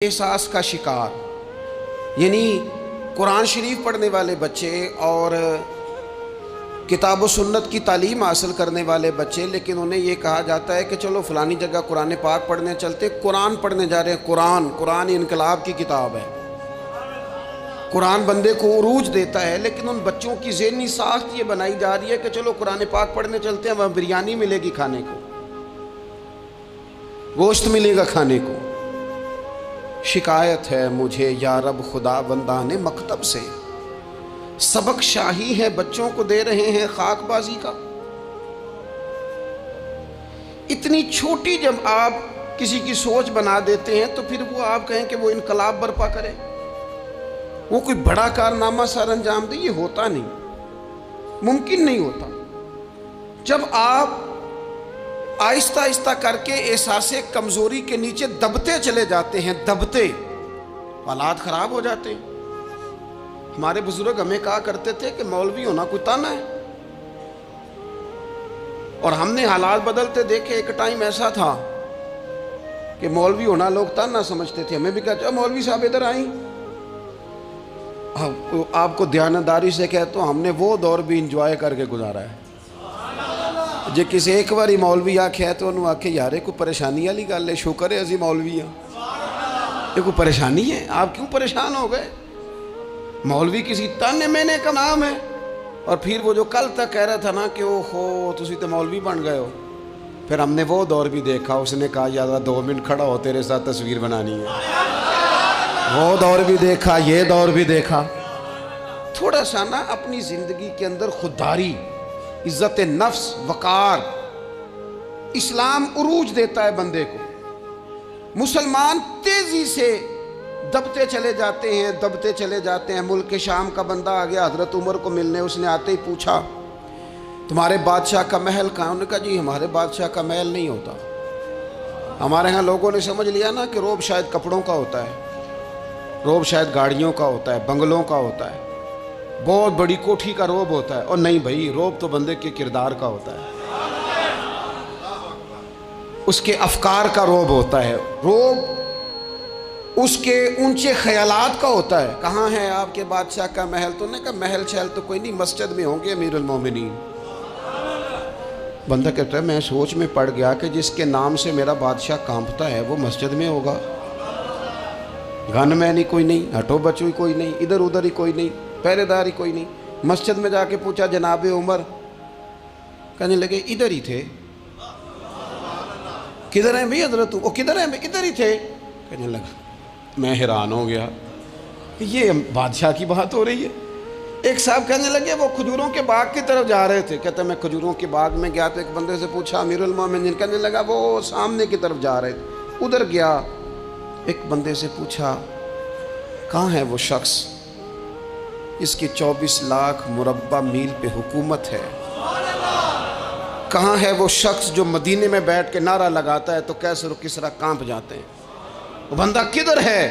احساس کا شکار، یعنی قرآن شریف پڑھنے والے بچے اور کتاب و سنت کی تعلیم حاصل کرنے والے بچے، لیکن انہیں یہ کہا جاتا ہے کہ چلو فلانی جگہ قرآن پاک پڑھنے چلتے، قرآن پڑھنے جا رہے ہیں۔ قرآن انقلاب کی کتاب ہے، قرآن بندے کو عروج دیتا ہے، لیکن ان بچوں کی ذہنی ساخت یہ بنائی جا رہی ہے کہ چلو قرآن پاک پڑھنے چلتے ہیں، وہاں بریانی ملے گی کھانے کو، گوشت ملے گا کھانے کو۔ شکایت ہے مجھے یا رب خدا بندان مکتب سے، سبق شاہی ہے بچوں کو دے رہے ہیں خاک بازی کا۔ اتنی چھوٹی جب آپ کسی کی سوچ بنا دیتے ہیں تو پھر وہ آپ کہیں کہ وہ انقلاب برپا کرے، وہ کوئی بڑا کارنامہ سر انجام دے، یہ ہوتا نہیں، ممکن نہیں ہوتا۔ جب آپ آہستہ آہستہ کر کے احساس کمزوری کے نیچے دبتے چلے جاتے ہیں، دبتے، حالات خراب ہو جاتے ہیں۔ ہمارے بزرگ ہمیں کہا کرتے تھے کہ مولوی ہونا کوئی تانا ہے، اور ہم نے حالات بدلتے دیکھے۔ ایک ٹائم ایسا تھا کہ مولوی ہونا لوگ تانا سمجھتے تھے، ہمیں بھی کہا مولوی صاحب ادھر آئیں۔ آپ کو دیانتداری سے کہتا ہوں، ہم نے وہ دور بھی انجوائے کر کے گزارا ہے۔ جے کسی ایک باری مولوی آکھے تو انہوں آکھے یارے کوئی پریشانی والی گل ہے، شکر ہے ازی مولوی ہیں، یہ کوئی پریشانی ہے، آپ کیوں پریشان ہو گئے؟ مولوی کسی تانے مینے کا نام ہے۔ اور پھر وہ جو کل تک کہہ رہا تھا نا کہ اوہو تسی تو مولوی بن گئے ہو، پھر ہم نے وہ دور بھی دیکھا، اس نے کہا یار 2 منٹ کھڑا ہو تیرے ساتھ تصویر بنانی ہے، وہ دور بھی دیکھا، یہ دور بھی دیکھا۔ تھوڑا سا نا اپنی زندگی کے اندر خودداری، عزت نفس، وقار، اسلام عروج دیتا ہے بندے کو۔ مسلمان تیزی سے دبتے چلے جاتے ہیں، دبتے چلے جاتے ہیں۔ ملک شام کا بندہ آ گیا حضرت عمر کو ملنے، اس نے آتے ہی پوچھا تمہارے بادشاہ کا محل کہاں؟ انہوں نے کہا جی ہمارے بادشاہ کا محل نہیں ہوتا، ہمارے ہاں لوگوں نے سمجھ لیا نا کہ روب شاید کپڑوں کا ہوتا ہے، روب شاید گاڑیوں کا ہوتا ہے، بنگلوں کا ہوتا ہے، بہت بڑی کوٹھی کا روب ہوتا ہے۔ اور نہیں بھائی، روب تو بندے کے کردار کا ہوتا ہے، اس کے افکار کا روب ہوتا ہے، روب اس کے اونچے خیالات کا ہوتا ہے۔ کہاں ہے آپ کے بادشاہ کا محل؟ تو نے کہا محل شہل تو کوئی نہیں، مسجد میں ہوں گے امیر المومنین۔ بندہ کہتا ہے میں سوچ میں پڑ گیا کہ جس کے نام سے میرا بادشاہ کانپتا ہے وہ مسجد میں ہوگا، گن میں نہیں کوئی نہیں، ہٹو بچو ہی کوئی نہیں، ادھر ادھر ہی کوئی نہیں، پہرے دار ہی کوئی نہیں۔ مسجد میں جا کے پوچھا جناب عمر، کہنے لگے ادھر ہی تھے۔ کدھر ہیں بھئی حضرت؟ وہ کدھر ہیں بھئی؟ ادھر ہی تھے۔ کہنے لگا میں حیران ہو گیا، یہ بادشاہ کی بات ہو رہی ہے۔ ایک صاحب کہنے لگے وہ کھجوروں کے باغ کی طرف جا رہے تھے، کہتے میں کھجوروں کے باغ میں گیا تو ایک بندے سے پوچھا امیر المومنین، کہنے لگا وہ سامنے کی طرف جا رہے تھے، ادھر گیا۔ ایک بندے سے پوچھا کہاں ہے وہ شخص اس کی 24 لاکھ مربع میل پہ حکومت ہے؟ کہاں ہے وہ شخص جو مدینے میں بیٹھ کے نعرہ لگاتا ہے تو کیسر و کسرا کانپ جاتے ہیں؟ وہ بندہ کدھر ہے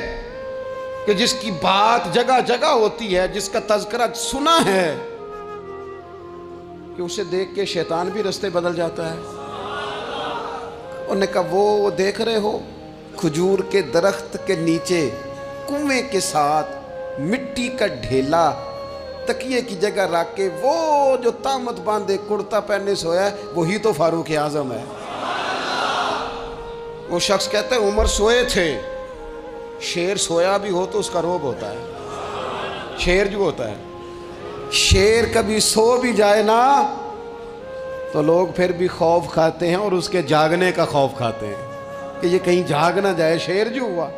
کہ جس کی بات جگہ جگہ ہوتی ہے، جس کا تذکرہ سنا ہے کہ اسے دیکھ کے شیطان بھی رستے بدل جاتا ہے؟ انہوں نے کہا وہ دیکھ رہے ہو کھجور کے درخت کے نیچے کنویں کے ساتھ مٹی کا ڈھیلا تکیے کی جگہ رکھ کے وہ جو تامت باندھے کرتا پہنے سویا ہے، وہی تو فاروق اعظم ہے۔ وہ شخص کہتا ہے عمر سوئے تھے، شیر سویا بھی ہو تو اس کا روب ہوتا ہے، شیر جو ہوتا ہے، شیر کبھی سو بھی جائے نا تو لوگ پھر بھی خوف کھاتے ہیں، اور اس کے جاگنے کا خوف کھاتے ہیں کہ یہ کہیں جاگ نہ جائے، شیر جو ہوا۔